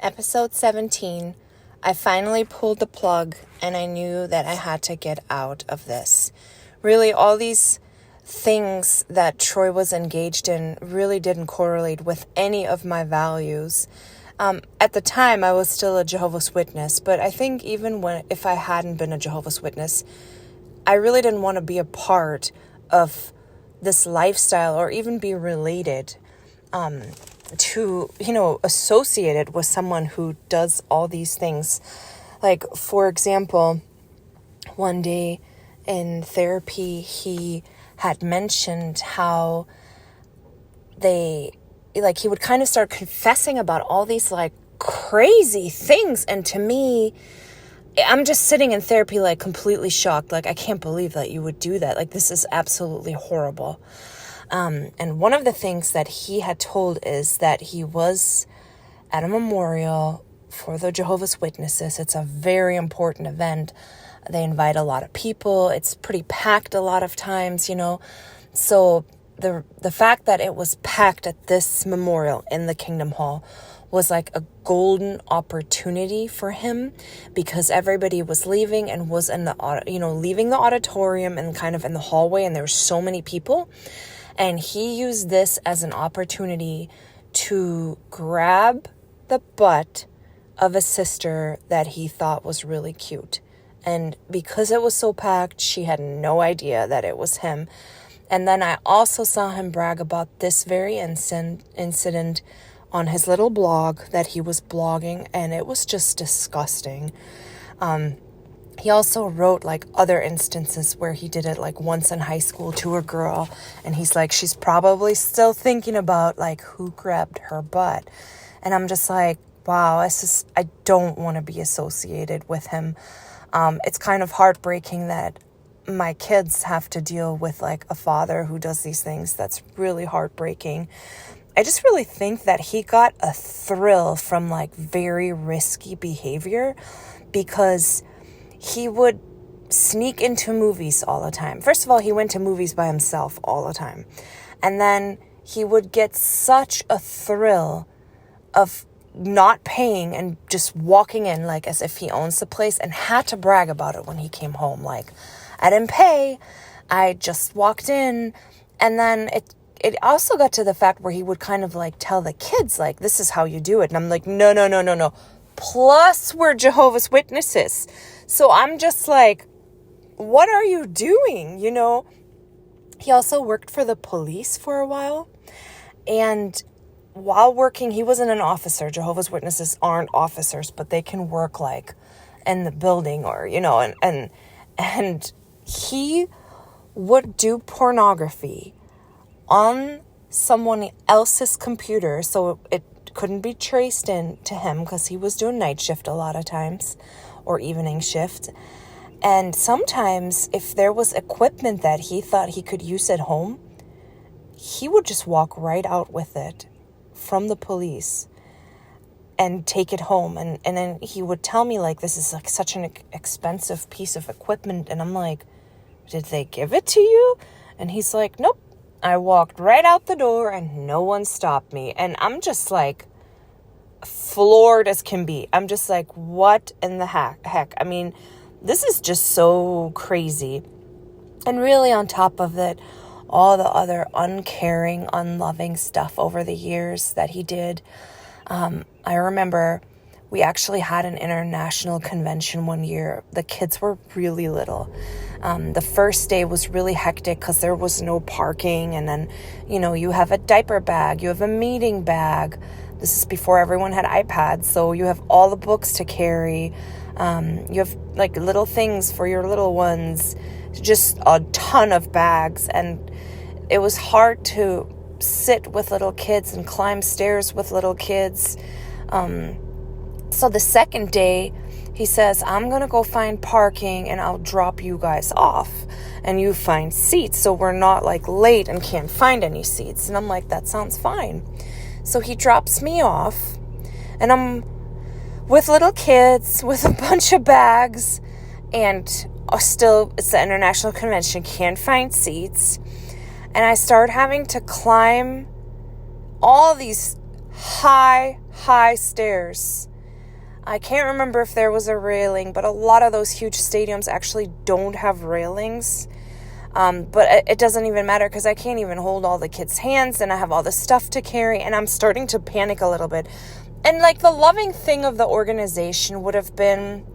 Episode 17, I finally pulled the plug and I knew that I had to get out of this. Really, all these things that Troy was engaged in really didn't correlate with any of my values. At the time, I was still a Jehovah's Witness, but I think even if I hadn't been a Jehovah's Witness, I really didn't want to be a part of this lifestyle or even be related to, associated with someone who does all these things. Like, for example, one day in therapy, he had mentioned how he would kind of start confessing about all these crazy things. And to me, I'm just sitting in therapy completely shocked. I can't believe that you would do that. This is absolutely horrible. And one of the things that he had told is that he was at a memorial for the Jehovah's Witnesses. It's a very important event. They invite a lot of people. It's pretty packed a lot of times, So the fact that it was packed at this memorial in the Kingdom Hall was a golden opportunity for him, because everybody was leaving and was in leaving the auditorium and kind of in the hallway, and there were so many people. And he used this as an opportunity to grab the butt of a sister that he thought was really cute. And because it was so packed, she had no idea that it was him. And then I also saw him brag about this very incident on his little blog that he was blogging, and it was just disgusting. He also wrote other instances where he did it once in high school to a girl, and he's she's probably still thinking about who grabbed her butt. And I'm just wow, I don't want to be associated with him. It's kind of heartbreaking that my kids have to deal with a father who does these things. That's really heartbreaking. I just really think that he got a thrill from very risky behavior, because he would sneak into movies all the time. First of all, he went to movies by himself all the time. And then he would get such a thrill of not paying and just walking in as if he owns the place, and had to brag about it when he came home. I didn't pay, I just walked in. And then it also got to the fact where he would kind of tell the kids this is how you do it. And I'm no. Plus we're Jehovah's Witnesses. So I'm just what are you doing? He also worked for the police for a while. And while working, he wasn't an officer. Jehovah's Witnesses aren't officers, but they can work in the building or, and he would do pornography on someone else's computer. So it couldn't be traced in to him because he was doing night shift a lot of times, or evening shift. And sometimes if there was equipment that he thought he could use at home, he would just walk right out with it from the police and take it home. And then he would tell me this is such an expensive piece of equipment. And I'm did they give it to you? And he's nope. I walked right out the door and no one stopped me. And I'm just floored as can be. I'm just what in the heck? I mean, this is just so crazy. And really on top of it, all the other uncaring, unloving stuff over the years that he did. I remember we actually had an international convention one year. The kids were really little. The first day was really hectic because there was no parking. And then, you have a diaper bag, you have a meeting bag. This is before everyone had iPads. So you have all the books to carry. You have little things for your little ones, just a ton of bags. And it was hard to sit with little kids and climb stairs with little kids. So the second day, he says, I'm going to go find parking and I'll drop you guys off. And you find seats so we're not late and can't find any seats. And I'm that sounds fine. So he drops me off and I'm with little kids with a bunch of bags, and still it's the international convention, can't find seats. And I start having to climb all these high stairs I can't remember if there was a railing, but a lot of those huge stadiums actually don't have railings. But it doesn't even matter because I can't even hold all the kids' hands and I have all the stuff to carry and I'm starting to panic a little bit. And like the loving thing of the organization would have been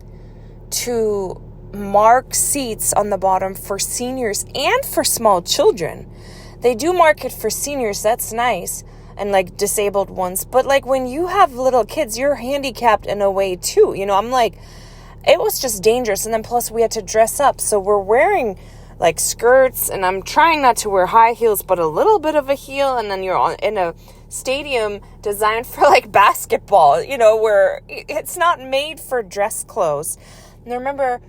to mark seats on the bottom for seniors and for small children. They do mark it for seniors, that's nice, and like disabled ones. But like when you have little kids, you're handicapped in a way too. I'm like, it was just dangerous. And then plus we had to dress up. So we're wearing like skirts and I'm trying not to wear high heels, but a little bit of a heel. And then you're in a stadium designed for like basketball, where it's not made for dress clothes. And I remember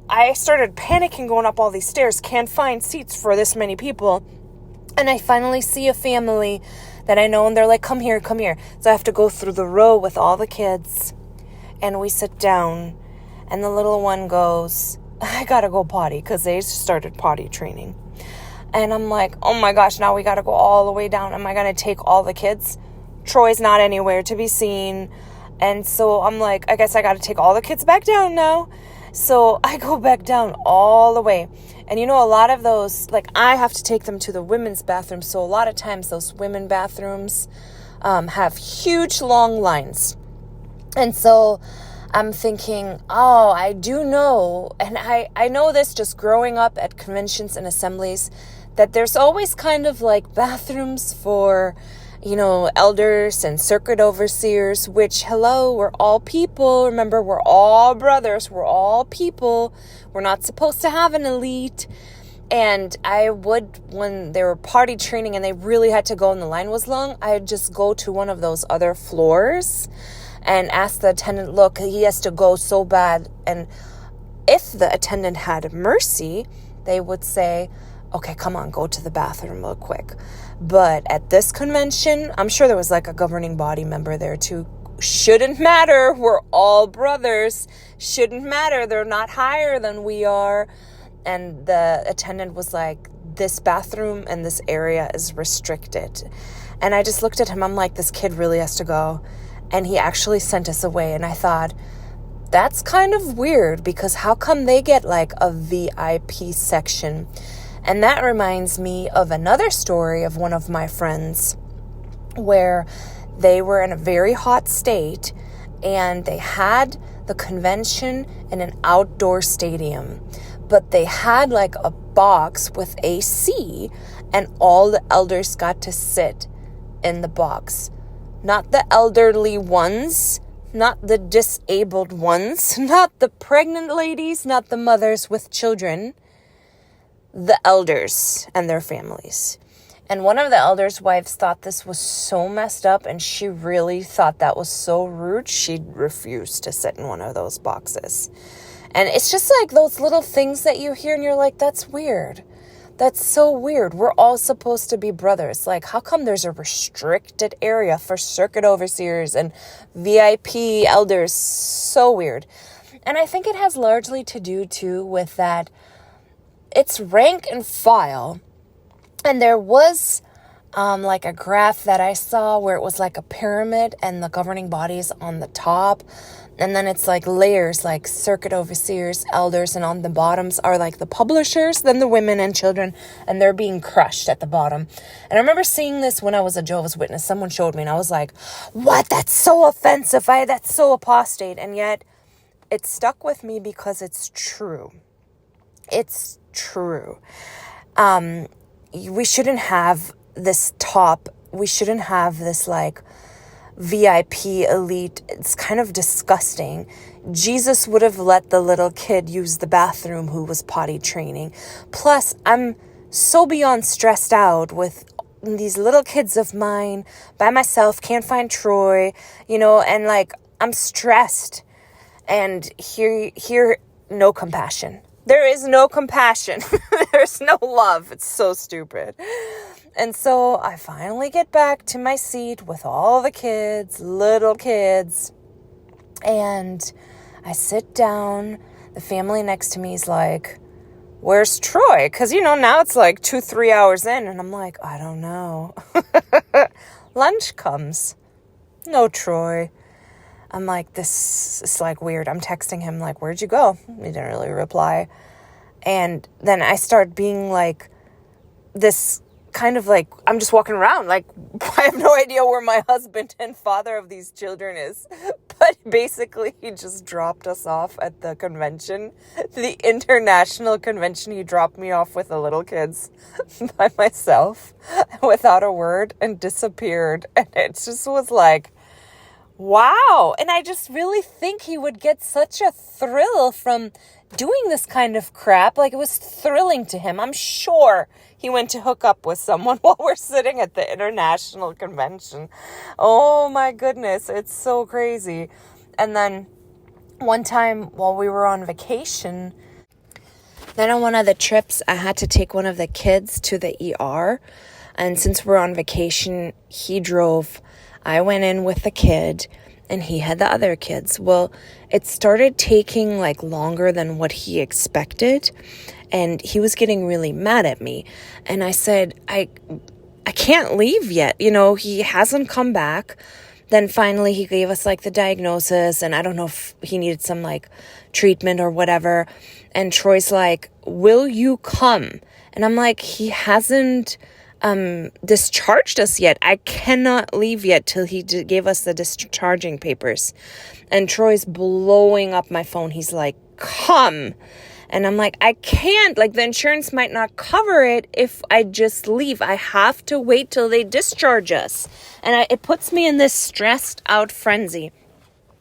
I started panicking going up all these stairs, can't find seats for this many people. And I finally see a family that I know, and they're like, come here. So I have to go through the row with all the kids, and we sit down, and the little one goes, I gotta go potty, because they started potty training. And I'm like, oh my gosh, now we gotta go all the way down. Am I gonna take all the kids? Troy's not anywhere to be seen. And so I'm like, I guess I gotta take all the kids back down now. So I go back down all the way. And a lot of those, like I have to take them to the women's bathroom. So a lot of times those women bathrooms have huge long lines. And so I'm thinking, oh, I do know. And I know this just growing up at conventions and assemblies, that there's always kind of like bathrooms for, elders and circuit overseers, which, hello, we're all people. Remember, we're all brothers. We're all people. We're not supposed to have an elite. And I would, when they were party training and they really had to go and the line was long, I'd just go to one of those other floors and ask the attendant, look, he has to go so bad. And if the attendant had mercy, they would say, okay, come on, go to the bathroom real quick. But at this convention, I'm sure there was like a governing body member there too. Shouldn't matter. We're all brothers. Shouldn't matter. They're not higher than we are. And the attendant was like, this bathroom and this area is restricted. And I just looked at him. I'm like, this kid really has to go. And he actually sent us away. And I thought, that's kind of weird, because how come they get like a VIP section? And that reminds me of another story of one of my friends where they were in a very hot state and they had the convention in an outdoor stadium, but they had like a box with AC and all the elders got to sit in the box. Not the elderly ones, not the disabled ones, not the pregnant ladies, not the mothers with children. The elders and their families. And one of the elders' wives thought this was so messed up, and she really thought that was so rude, she refused to sit in one of those boxes. And it's just like those little things that you hear and you're like, that's weird. That's so weird. We're all supposed to be brothers. Like, how come there's a restricted area for circuit overseers and VIP elders? So weird. And I think it has largely to do too with that it's rank and file. And there was like a graph that I saw where it was like a pyramid and the governing bodies on the top. And then it's like layers, like circuit overseers, elders, and on the bottoms are like the publishers, then the women and children, and they're being crushed at the bottom. And I remember seeing this when I was a Jehovah's Witness. Someone showed me and I was like, what? That's so offensive. That's so apostate. And yet it stuck with me because it's true. It's true. We shouldn't have this top. We shouldn't have this like VIP elite. It's kind of disgusting. Jesus would have let the little kid use the bathroom who was potty training. Plus, I'm so beyond stressed out with these little kids of mine by myself, can't find Troy, and like I'm stressed. And here, no compassion. There is no compassion. There's no love. It's so stupid. And so I finally get back to my seat with all the kids, little kids. And I sit down. The family next to me is like, where's Troy? Because, now it's like 2-3 hours in. And I'm like, I don't know. Lunch comes. No Troy. I'm like, this is like weird. I'm texting him like, where'd you go? He didn't really reply. And then I start being like this kind of like, I'm just walking around like, I have no idea where my husband and father of these children is. But basically, he just dropped us off at the convention, the international convention. He dropped me off with the little kids by myself without a word and disappeared. And it just was like, wow. And I just really think he would get such a thrill from doing this kind of crap. Like, it was thrilling to him. I'm sure he went to hook up with someone while we're sitting at the international convention. Oh my goodness. It's so crazy. And then one time while we were on vacation, then on one of the trips, I had to take one of the kids to the ER. And since we're on vacation, he drove. I went in with the kid and he had the other kids. Well, it started taking like longer than what he expected. And he was getting really mad at me. And I said, I can't leave yet. You know, he hasn't come back. Then finally he gave us like the diagnosis, and I don't know if he needed some like treatment or whatever. And Troy's like, will you come? And I'm like, he hasn't discharged us yet. I cannot leave yet till he gave us the discharging papers. And Troy's blowing up my phone. He's like, come. And I'm like, I can't. Like, the insurance might not cover it if I just leave. I have to wait till they discharge us. And it puts me in this stressed out frenzy.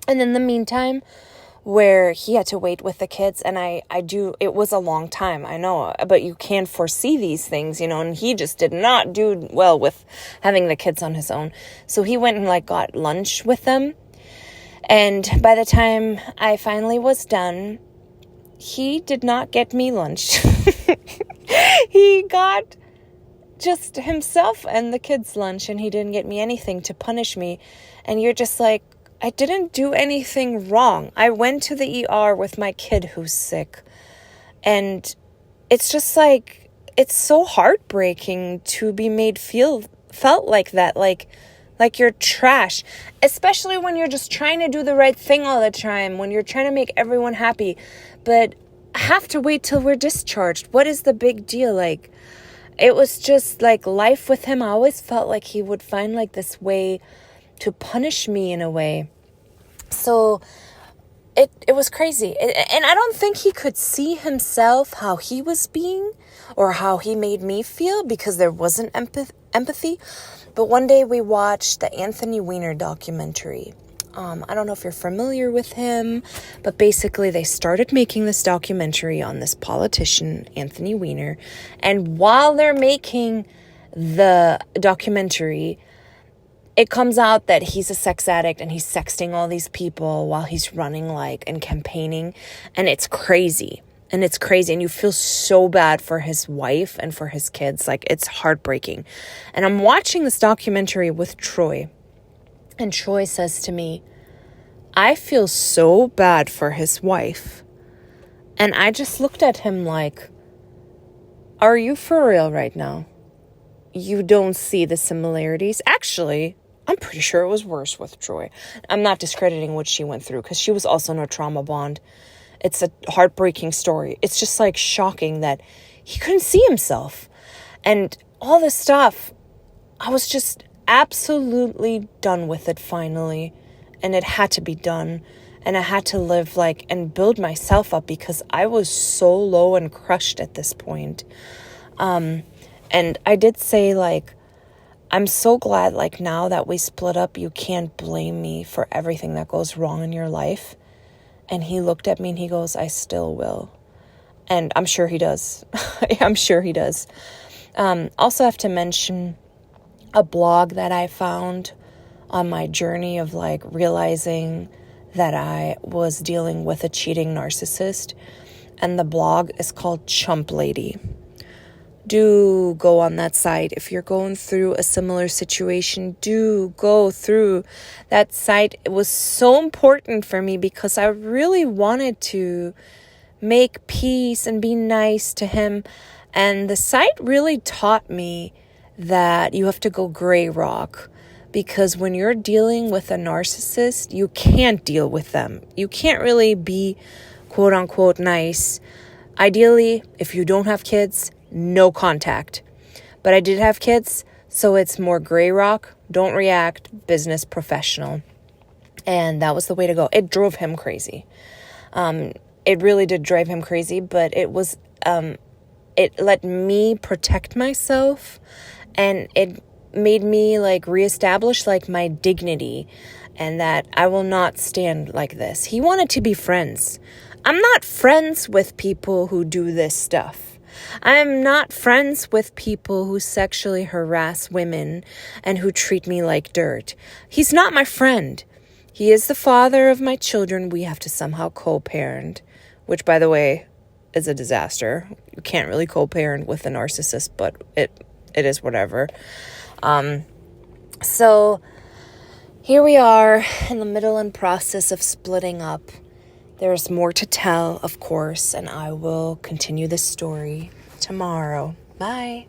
And in the meantime, where he had to wait with the kids, and it was a long time, I know, but you can't foresee these things, you know, and he just did not do well with having the kids on his own. So he went and like got lunch with them. And by the time I finally was done, he did not get me lunch. He got just himself and the kids lunch, and he didn't get me anything to punish me. And you're just like, I didn't do anything wrong. I went to the ER with my kid who's sick. And it's just like, it's so heartbreaking to be made felt like that. Like you're trash, especially when you're just trying to do the right thing all the time, when you're trying to make everyone happy. But I have to wait till we're discharged. What is the big deal? Like, it was just like life with him. I always felt like he would find like this way to punish me in a way. So it was crazy. And I don't think he could see himself how he was being or how he made me feel, because there wasn't empathy. But one day we watched the Anthony Weiner documentary. I don't know if you're familiar with him, but basically they started making this documentary on this politician, Anthony Weiner. And while they're making the documentary, it comes out that he's a sex addict and he's sexting all these people while he's running and campaigning. And it's crazy. And it's crazy. And you feel so bad for his wife and for his kids. Like, it's heartbreaking. And I'm watching this documentary with Troy. And Troy says to me, I feel so bad for his wife. And I just looked at him like, are you for real right now? You don't see the similarities? Actually, I'm pretty sure it was worse with Troy. I'm not discrediting what she went through, because she was also in a trauma bond. It's a heartbreaking story. It's just like shocking that he couldn't see himself. And all this stuff, I was just absolutely done with it finally. And it had to be done. And I had to live and build myself up, because I was so low and crushed at this point. And I did say, I'm so glad, now that we split up, you can't blame me for everything that goes wrong in your life. And he looked at me and he goes, I still will. And I'm sure he does. I'm sure he does. Also have to mention a blog that I found on my journey of realizing that I was dealing with a cheating narcissist. And the blog is called Chump Lady. Do go on that site. If you're going through a similar situation, do go through that site. It was so important for me because I really wanted to make peace and be nice to him. And the site really taught me that you have to go gray rock. because when you're dealing with a narcissist, you can't deal with them. You can't really be quote unquote nice. Ideally, if you don't have kids, no contact. But I did have kids, so it's more gray rock, don't react, business professional. And that was the way to go. It drove him crazy. It really did drive him crazy, but it was, it let me protect myself, and it made me like reestablish like my dignity, and that I will not stand like this. He wanted to be friends. I'm not friends with people who do this stuff. I am not friends with people who sexually harass women and who treat me like dirt. He's not my friend. He is the father of my children. We have to somehow co-parent, which, by the way, is a disaster. You can't really co-parent with a narcissist, but it is whatever. So here we are in the middle and process of splitting up. There's more to tell, of course, and I will continue this story tomorrow. Bye.